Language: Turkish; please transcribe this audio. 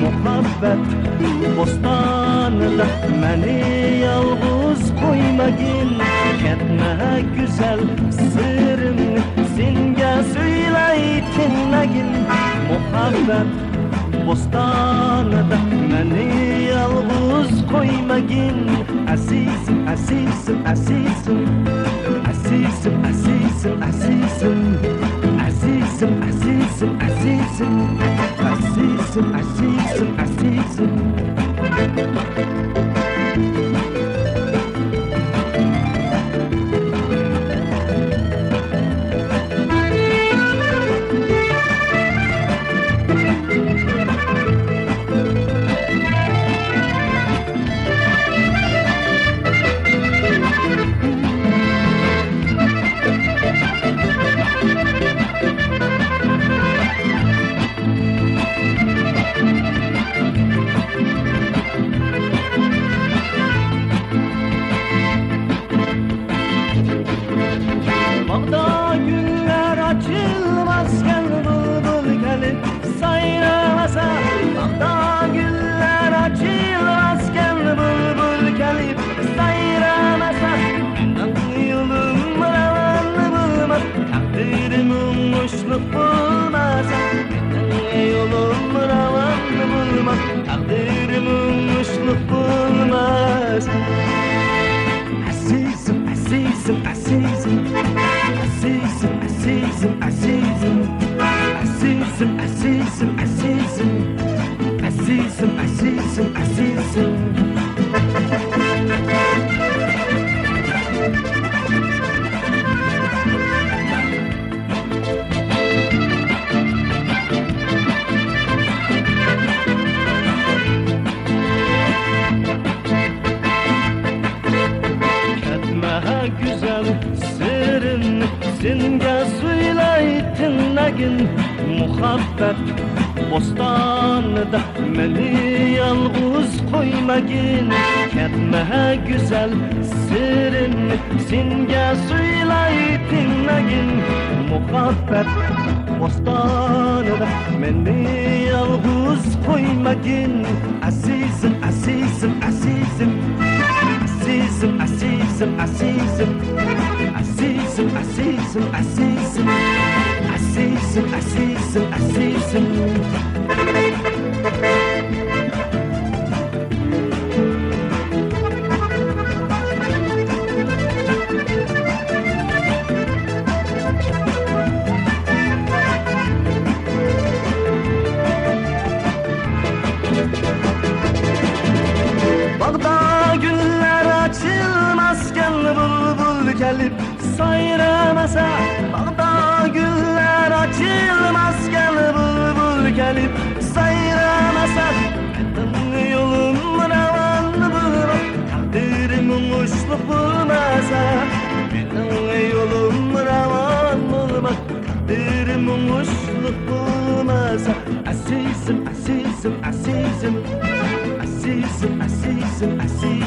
Muhabbet bostanida meni yalğız qo'ymagin. Ketma güzel sirrimni senga so'ylay tinmagin. Muhabbet bostanida meni yalğız qo'ymagin. Azizim, azizim, azizim, azizim, azizim, azizim, azizim, azizim, azizim, azizim, azizim, azizim. Bağda güller açılmazken bulbul gelip sayramasa. Bağda güller açılmazken bulbul gelip sayramasa. Benim yolum ravanlı bulmaz, takdirim ummuşluk bulmasa. Benim yolum ravanlı bulmaz, takdirim ummuşluk bulmaz. Azizim, azizim, azizim, azizim, azizim, azizim, azizim, azizim, azizim, azizim, azizim, azizim. Güzel sırrını senga so'ylay tinmagin. Muhabbet bostanida meni yalğız qo'ymagin. Ketma güzel sirrimni senga so'ylay tinmagin. Muhabbet bostanida meni yalğız qo'ymagin. Azizim, azizim, azizim, azizim, azizim, azizim, azizim, azizim, azizim, azizim, azizim, azizim. Bağda güller açılmazken bulbul gelip sayramasa. Bağda güller açılmazken bulbul gelip sayramasa. Benim yolum ravanlı bulmaz, takdirim ummuşluk bulmasa. Benim yolum ravanlı bulmaz, takdirim ummuşluk bulmasa. Azizim, azizim, azizim, azizim, azizim, azizim.